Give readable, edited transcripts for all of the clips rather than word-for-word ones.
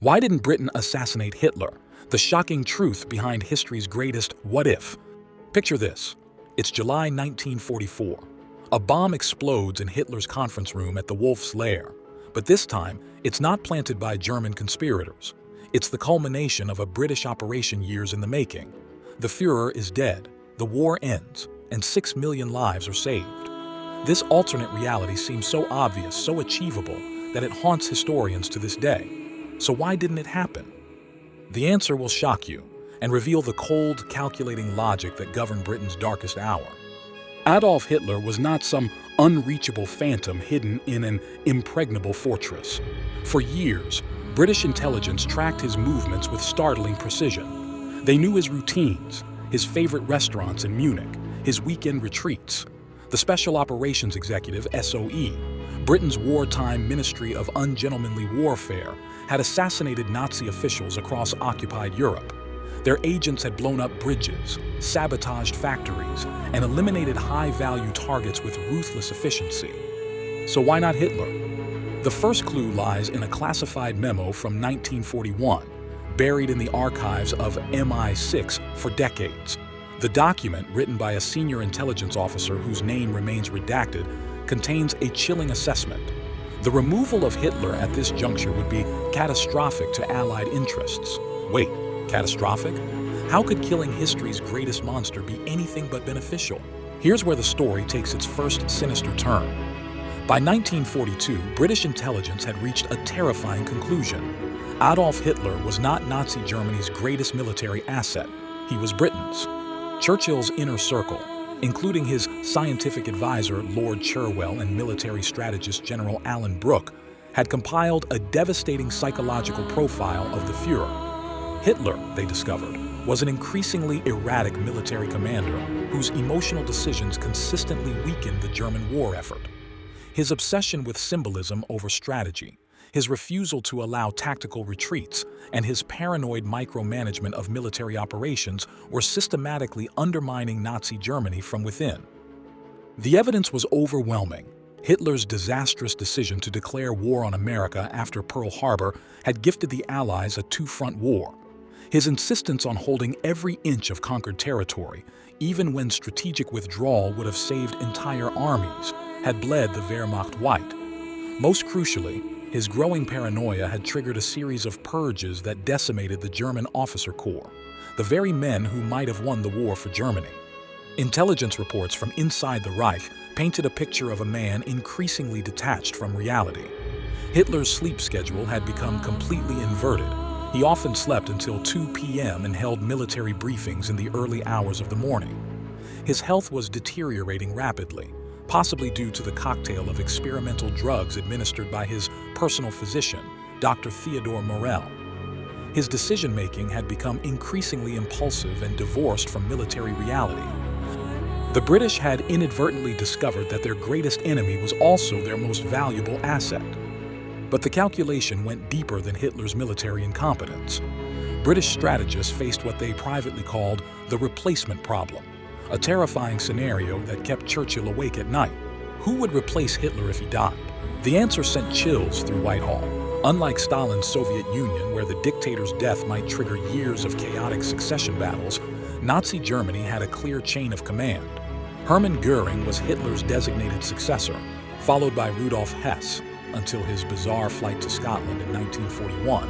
Why didn't Britain assassinate Hitler? The shocking truth behind history's greatest what if. Picture this. It's July 1944. A bomb explodes in Hitler's conference room at the Wolf's Lair. But this time, it's not planted by German conspirators. It's the culmination of a British operation years in the making. The Führer is dead, the war ends, and 6 million lives are saved. This alternate reality seems so obvious, so achievable, that it haunts historians to this day. So why didn't it happen? The answer will shock you and reveal the cold, calculating logic that governed Britain's darkest hour. Adolf Hitler was not some unreachable phantom hidden in an impregnable fortress. For years, British intelligence tracked his movements with startling precision. They knew his routines, his favorite restaurants in Munich, his weekend retreats. The Special Operations Executive, SOE, Britain's wartime Ministry of Ungentlemanly Warfare, had assassinated Nazi officials across occupied Europe. Their agents had blown up bridges, sabotaged factories, and eliminated high-value targets with ruthless efficiency. So why not Hitler? The first clue lies in a classified memo from 1941, buried in the archives of MI6 for decades. The document, written by a senior intelligence officer whose name remains redacted, contains a chilling assessment. The removal of Hitler at this juncture would be catastrophic to Allied interests. Wait, catastrophic? How could killing history's greatest monster be anything but beneficial? Here's where the story takes its first sinister turn. By 1942, British intelligence had reached a terrifying conclusion. Adolf Hitler was not Nazi Germany's greatest military asset, he was Britain's. Churchill's inner circle, including his scientific advisor Lord Cherwell and military strategist General Alan Brooke, had compiled a devastating psychological profile of the Führer. Hitler, they discovered, was an increasingly erratic military commander whose emotional decisions consistently weakened the German war effort. His obsession with symbolism over strategy, his refusal to allow tactical retreats, and his paranoid micromanagement of military operations were systematically undermining Nazi Germany from within. The evidence was overwhelming. Hitler's disastrous decision to declare war on America after Pearl Harbor had gifted the Allies a two-front war. His insistence on holding every inch of conquered territory, even when strategic withdrawal would have saved entire armies, had bled the Wehrmacht white. Most crucially, his growing paranoia had triggered a series of purges that decimated the German officer corps, the very men who might have won the war for Germany. Intelligence reports from inside the Reich painted a picture of a man increasingly detached from reality. Hitler's sleep schedule had become completely inverted. He often slept until 2 p.m. and held military briefings in the early hours of the morning. His health was deteriorating rapidly, possibly due to the cocktail of experimental drugs administered by his personal physician, Dr. Theodor Morell. His decision-making had become increasingly impulsive and divorced from military reality. The British had inadvertently discovered that their greatest enemy was also their most valuable asset. But the calculation went deeper than Hitler's military incompetence. British strategists faced what they privately called the replacement problem, a terrifying scenario that kept Churchill awake at night. Who would replace Hitler if he died? The answer sent chills through Whitehall. Unlike Stalin's Soviet Union, where the dictator's death might trigger years of chaotic succession battles, Nazi Germany had a clear chain of command. Hermann Göring was Hitler's designated successor, followed by Rudolf Hess, until his bizarre flight to Scotland in 1941,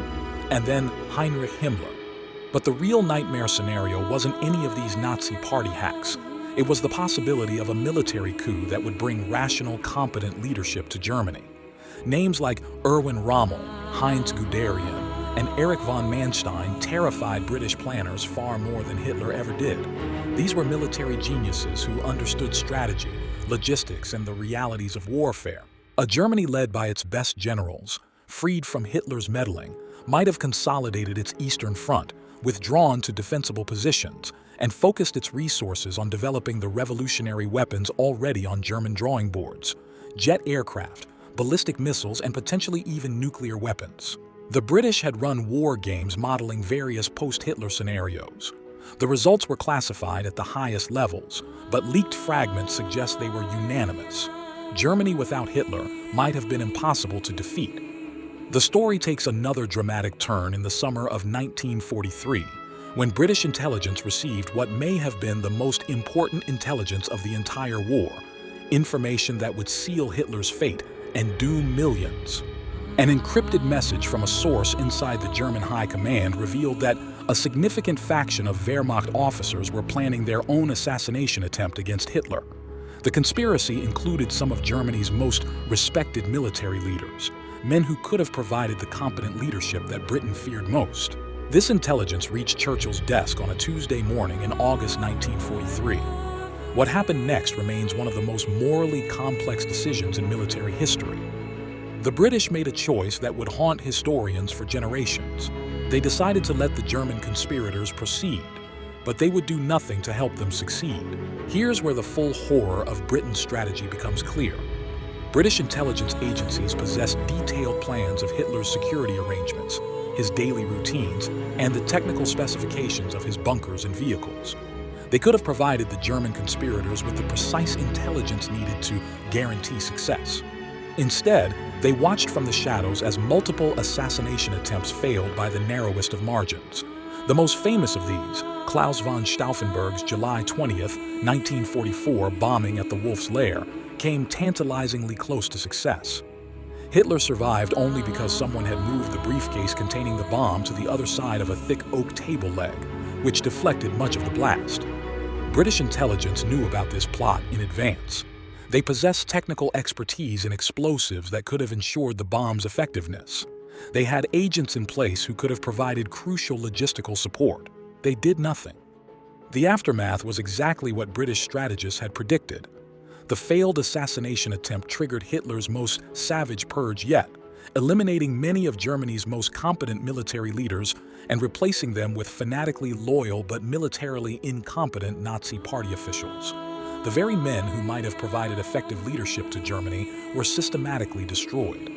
and then Heinrich Himmler. But the real nightmare scenario wasn't any of these Nazi party hacks. It was the possibility of a military coup that would bring rational, competent leadership to Germany. Names like Erwin Rommel, Heinz Guderian, and Erich von Manstein terrified British planners far more than Hitler ever did. These were military geniuses who understood strategy, logistics, and the realities of warfare. A Germany led by its best generals, freed from Hitler's meddling, might have consolidated its Eastern Front, withdrawn to defensible positions, and focused its resources on developing the revolutionary weapons already on German drawing boards: jet aircraft, ballistic missiles, and potentially even nuclear weapons. The British had run war games modeling various post-Hitler scenarios. The results were classified at the highest levels, but leaked fragments suggest they were unanimous. Germany without Hitler might have been impossible to defeat. The story takes another dramatic turn in the summer of 1943, when British intelligence received what may have been the most important intelligence of the entire war, information that would seal Hitler's fate and doom millions. An encrypted message from a source inside the German High Command revealed that a significant faction of Wehrmacht officers were planning their own assassination attempt against Hitler. The conspiracy included some of Germany's most respected military leaders, men who could have provided the competent leadership that Britain feared most. This intelligence reached Churchill's desk on a Tuesday morning in August 1943. What happened next remains one of the most morally complex decisions in military history. The British made a choice that would haunt historians for generations. They decided to let the German conspirators proceed, but they would do nothing to help them succeed. Here's where the full horror of Britain's strategy becomes clear. British intelligence agencies possessed detailed plans of Hitler's security arrangements, his daily routines, and the technical specifications of his bunkers and vehicles. They could have provided the German conspirators with the precise intelligence needed to guarantee success. Instead, they watched from the shadows as multiple assassination attempts failed by the narrowest of margins. The most famous of these, Klaus von Stauffenberg's July 20th, 1944 bombing at the Wolf's Lair, came tantalizingly close to success. Hitler survived only because someone had moved the briefcase containing the bomb to the other side of a thick oak table leg, which deflected much of the blast. British intelligence knew about this plot in advance. They possessed technical expertise in explosives that could have ensured the bomb's effectiveness. They had agents in place who could have provided crucial logistical support. They did nothing. The aftermath was exactly what British strategists had predicted. The failed assassination attempt triggered Hitler's most savage purge yet, eliminating many of Germany's most competent military leaders and replacing them with fanatically loyal but militarily incompetent Nazi party officials. The very men who might have provided effective leadership to Germany were systematically destroyed.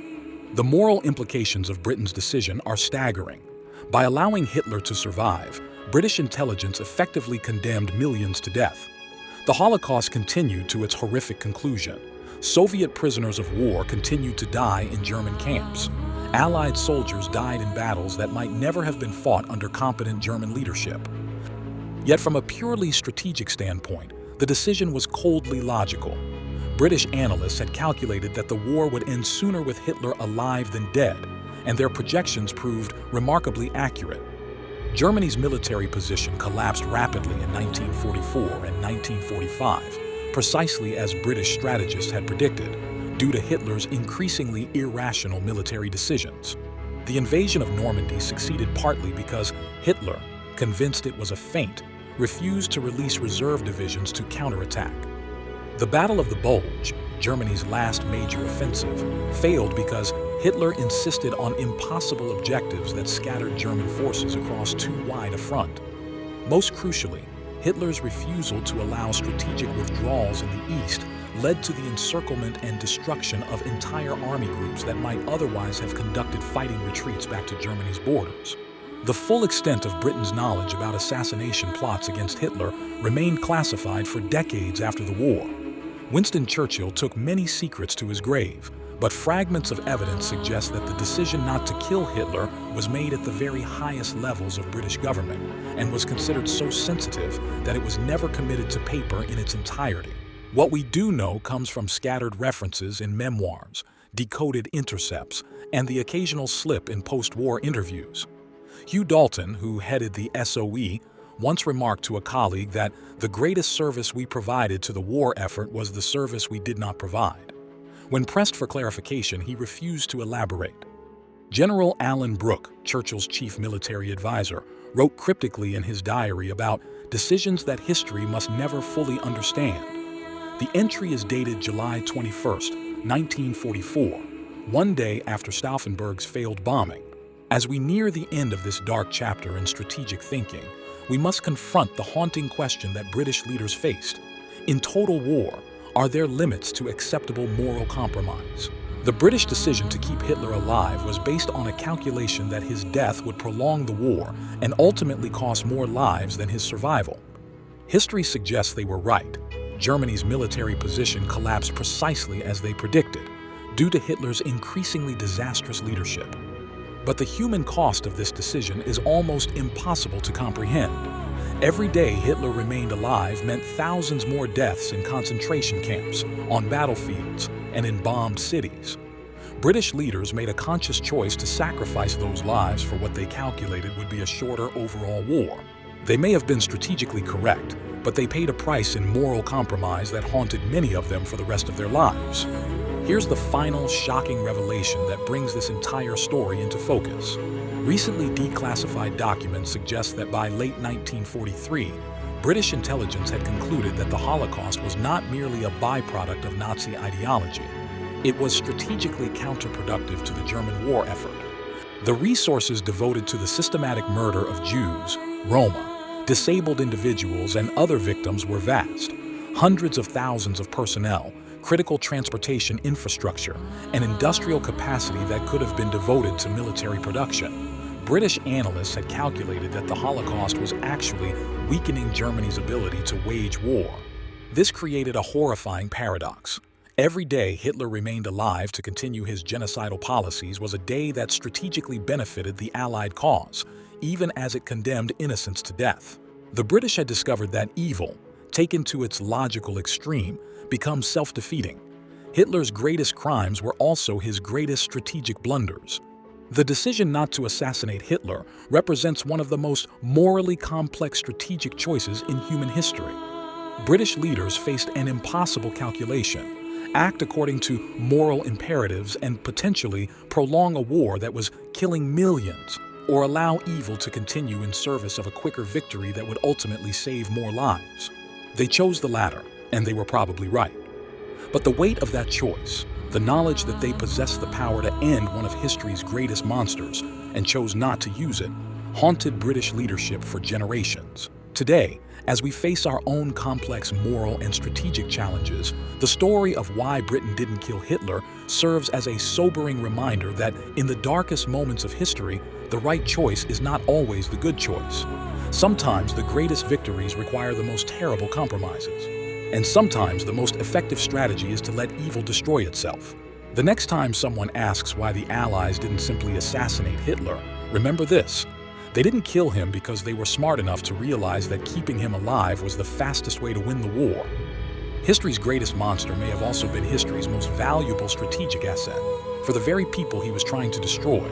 The moral implications of Britain's decision are staggering. By allowing Hitler to survive, British intelligence effectively condemned millions to death. The Holocaust continued to its horrific conclusion. Soviet prisoners of war continued to die in German camps. Allied soldiers died in battles that might never have been fought under competent German leadership. Yet from a purely strategic standpoint, the decision was coldly logical. British analysts had calculated that the war would end sooner with Hitler alive than dead, and their projections proved remarkably accurate. Germany's military position collapsed rapidly in 1944 and 1945, precisely as British strategists had predicted, due to Hitler's increasingly irrational military decisions. The invasion of Normandy succeeded partly because Hitler, convinced it was a feint, refused to release reserve divisions to counterattack. The Battle of the Bulge, Germany's last major offensive, failed because Hitler insisted on impossible objectives that scattered German forces across too wide a front. Most crucially, Hitler's refusal to allow strategic withdrawals in the east led to the encirclement and destruction of entire army groups that might otherwise have conducted fighting retreats back to Germany's borders. The full extent of Britain's knowledge about assassination plots against Hitler remained classified for decades after the war. Winston Churchill took many secrets to his grave, but fragments of evidence suggest that the decision not to kill Hitler was made at the very highest levels of British government and was considered so sensitive that it was never committed to paper in its entirety. What we do know comes from scattered references in memoirs, decoded intercepts, and the occasional slip in post-war interviews. Hugh Dalton, who headed the SOE, once remarked to a colleague that the greatest service we provided to the war effort was the service we did not provide. When pressed for clarification, he refused to elaborate. General Alan Brooke, Churchill's chief military advisor, wrote cryptically in his diary about decisions that history must never fully understand. The entry is dated July 21st, 1944, one day after Stauffenberg's failed bombing. As we near the end of this dark chapter in strategic thinking, we must confront the haunting question that British leaders faced. In total war, are there limits to acceptable moral compromise? The British decision to keep Hitler alive was based on a calculation that his death would prolong the war and ultimately cost more lives than his survival. History suggests they were right. Germany's military position collapsed precisely as they predicted, due to Hitler's increasingly disastrous leadership. But the human cost of this decision is almost impossible to comprehend. Every day Hitler remained alive meant thousands more deaths in concentration camps, on battlefields, and in bombed cities. British leaders made a conscious choice to sacrifice those lives for what they calculated would be a shorter overall war. They may have been strategically correct, but they paid a price in moral compromise that haunted many of them for the rest of their lives. Here's the final shocking revelation that brings this entire story into focus. Recently declassified documents suggest that by late 1943, British intelligence had concluded that the Holocaust was not merely a byproduct of Nazi ideology. It was strategically counterproductive to the German war effort. The resources devoted to the systematic murder of Jews, Roma, disabled individuals, and other victims were vast. Hundreds of thousands of personnel, critical transportation infrastructure, and industrial capacity that could have been devoted to military production. British analysts had calculated that the Holocaust was actually weakening Germany's ability to wage war. This created a horrifying paradox. Every day Hitler remained alive to continue his genocidal policies was a day that strategically benefited the Allied cause, even as it condemned innocents to death. The British had discovered that evil, taken to its logical extreme, becomes self-defeating. Hitler's greatest crimes were also his greatest strategic blunders. The decision not to assassinate Hitler represents one of the most morally complex strategic choices in human history. British leaders faced an impossible calculation: act according to moral imperatives and potentially prolong a war that was killing millions, or allow evil to continue in service of a quicker victory that would ultimately save more lives. They chose the latter, and they were probably right. But the weight of that choice, the knowledge that they possessed the power to end one of history's greatest monsters and chose not to use it, haunted British leadership for generations. Today, as we face our own complex moral and strategic challenges, the story of why Britain didn't kill Hitler serves as a sobering reminder that in the darkest moments of history, the right choice is not always the good choice. Sometimes the greatest victories require the most terrible compromises. And sometimes the most effective strategy is to let evil destroy itself. The next time someone asks why the Allies didn't simply assassinate Hitler, remember this: they didn't kill him because they were smart enough to realize that keeping him alive was the fastest way to win the war. History's greatest monster may have also been history's most valuable strategic asset, for the very people he was trying to destroy.